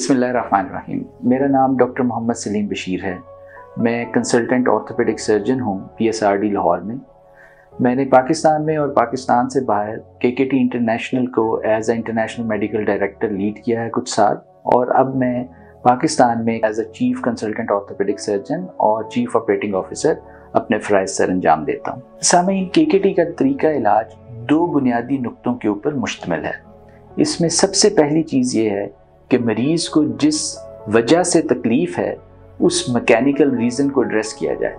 बिस्मिल्लाहिर्रहमानिर्रहीम। मेरा नाम डॉक्टर मोहम्मद सलीम बशीर है। मैं कंसल्टेंट ऑर्थोपेडिक सर्जन हूँ PSRD लाहौर में। मैंने पाकिस्तान में और पाकिस्तान से बाहर KKT इंटरनेशनल को as a international medical director lead किया है कुछ साल, और अब मैं पाकिस्तान में as a chief consultant orthopaedic surgeon और चीफ ऑपरेटिंग ऑफिसर अपने फ़राइज़ सर अंजाम देता हूँ। सामईन, KKT का तरीका इलाज दो बुनियादी नुक्तों के ऊपर मुश्तमिल है। इसमें सबसे पहली चीज़ ये है कि मरीज़ को जिस वजह से तकलीफ़ है उस मैकेनिकल रीज़न को एड्रेस किया जाए।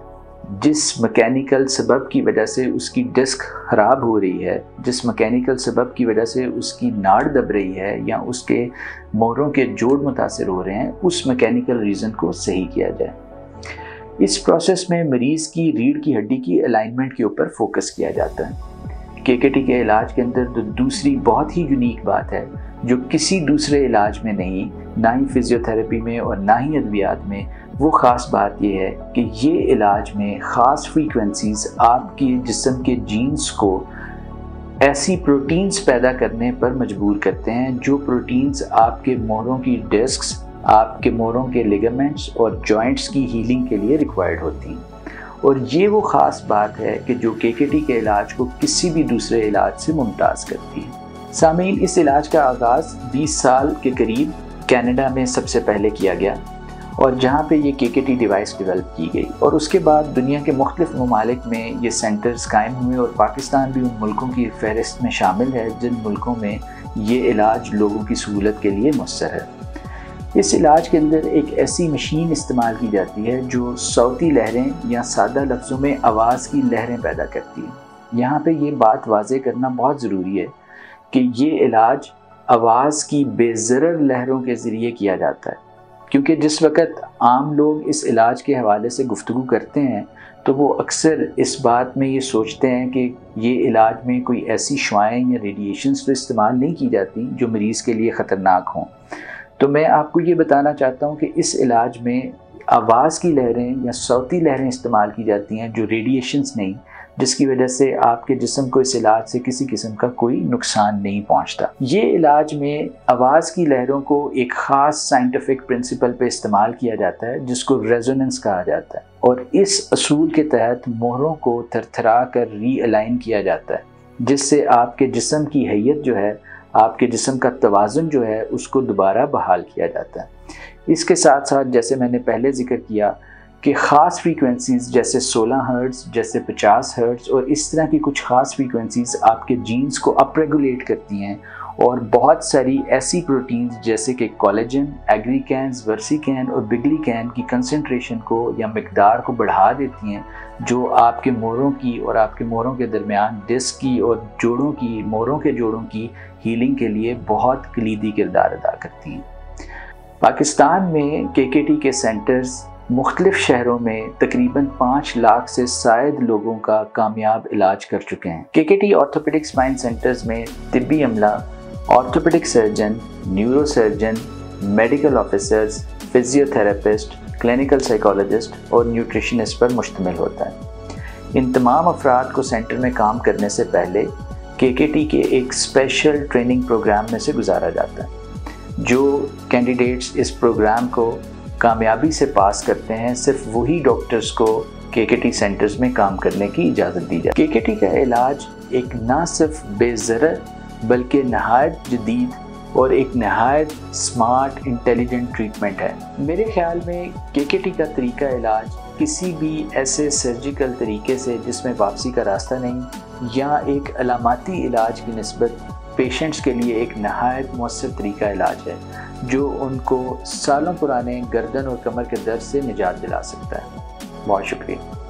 जिस मैकेनिकल सबब की वजह से उसकी डिस्क ख़राब हो रही है, जिस मैकेनिकल सबब की वजह से उसकी नाड़ दब रही है या उसके मोरों के जोड़ मुतासिर हो रहे हैं, उस मैकेनिकल रीज़न को सही किया जाए। इस प्रोसेस में मरीज़ की रीढ़ की हड्डी की अलाइनमेंट के ऊपर फोकस किया जाता है। KKT के इलाज के अंदर दूसरी बहुत ही यूनिक बात है जो किसी दूसरे इलाज में नहीं, ना ही फिजियोथेरेपी में और ना ही अद्वियात में, वो ख़ास बात ये है कि ये इलाज में ख़ास फ्रीक्वेंसीज़ आपके जिस्म के जीन्स को ऐसी प्रोटीन्स पैदा करने पर मजबूर करते हैं जो प्रोटीन्स आपके मोरों की डिस्क्स, आपके मोरों के लिगामेंट्स और जॉइंट्स की हीलिंग के लिए रिक्वायर्ड होती हैं। और ये वो ख़ास बात है कि जो KKT के इलाज को किसी भी दूसरे इलाज से मुमताज़ करती है। सामीन, इस इलाज का आगाज़ 20 साल के करीब कनाडा में सबसे पहले किया गया, और जहाँ पे ये KKT डिवाइस डेवलप की गई, और उसके बाद दुनिया के मुख्तलिफ ममालिक में ये सेंटर्स कायम हुए, और पाकिस्तान भी उन मुल्कों की फहरिस्त में शामिल है जिन मुल्कों में ये इलाज लोगों की सहूलत के लिए मुयस्सर है। इस इलाज के अंदर एक ऐसी मशीन इस्तेमाल की जाती है जो सौती लहरें या सादा लफ्ज़ों में आवाज़ की लहरें पैदा करती है। यहाँ पे ये बात वाज़े करना बहुत ज़रूरी है कि ये इलाज आवाज़ की बेज़रर लहरों के ज़रिए किया जाता है, क्योंकि जिस वक़्त आम लोग इस इलाज के हवाले से गुफ्तगू करते हैं तो वो अक्सर इस बात में ये सोचते हैं कि ये इलाज में कोई ऐसी शुआएँ या रेडिएशंस तो इस्तेमाल नहीं की जाती जो मरीज़ के लिए ख़तरनाक हों। तो मैं आपको ये बताना चाहता हूँ कि इस इलाज में आवाज़ की लहरें या सौती लहरें इस्तेमाल की जाती हैं जो रेडिएशंस नहीं, जिसकी वजह से आपके जिस्म को इस इलाज से किसी किस्म का कोई नुकसान नहीं पहुंचता। ये इलाज में आवाज़ की लहरों को एक ख़ास साइंटिफिक प्रिंसिपल पे इस्तेमाल किया जाता है जिसको रेजोनेंस कहा जाता है, और इस असूल के तहत मोहरों को थरथरा कर रीअलाइन किया जाता है, जिससे आपके जिस्म की हैयत जो है, आपके जिस्म का तवाज़ुन जो है, उसको दोबारा बहाल किया जाता है। इसके साथ साथ जैसे मैंने पहले ज़िक्र किया कि ख़ास फ्रीक्वेंसीज़ जैसे 16 हर्ट्ज़, जैसे 50 हर्ट्ज़ और इस तरह की कुछ ख़ास फ्रीक्वेंसीज़ आपके जीन्स को अप रेगुलेट करती हैं, और बहुत सारी ऐसी प्रोटीन्स जैसे कि कोलेजन, एग्रीकैन्स, वर्सिकैन और बिग्लीकैन की कंसंट्रेशन को या मिकदार को बढ़ा देती हैं, जो आपके मोरों की और आपके मोरों के दरमियान डिस्क की और जोड़ों की, मोरों के जोड़ों की हीलिंग के लिए बहुत कलीदी किरदार अदा करती हैं। पाकिस्तान में KKT के सेंटर्स मुख्तलिफ शहरों में तकरीबन 5 लाख से शायद लोगों का कामयाब इलाज कर चुके हैं। KKT ऑर्थोपेडिक स्पाइन सेंटर्स में तिब्बी अमला, orthopaedic surgeon, neuro surgeon, medical officers, physiotherapist, clinical psychologist और न्यूट्रिशनिस्ट पर मुश्तमिल होता है। इन तमाम अफराद को सेंटर में काम करने से पहले KKT के एक स्पेशल ट्रेनिंग प्रोग्राम में से गुजारा जाता है। जो कैंडिडेट्स इस प्रोग्राम को कामयाबी से पास करते हैं, सिर्फ वही डॉक्टर्स को KKT सेंटर्स में काम करने की इजाज़त दी जाए। KKT का इलाज एक ना सिर्फ बेज़रर बल्कि नहायत जदीद और एक नहायत स्मार्ट इंटेलिजेंट ट्रीटमेंट है। मेरे ख्याल में KKT का तरीका इलाज किसी भी ऐसे सर्जिकल तरीके से जिसमें वापसी का रास्ता नहीं, या एक अलामाती इलाज की निस्बत पेशेंट्स के लिए एक नहायत मौसर तरीका इलाज है जो उनको सालों पुराने गर्दन और कमर के दर्द से निजात दिला सकता है। बहुत शुक्रिया।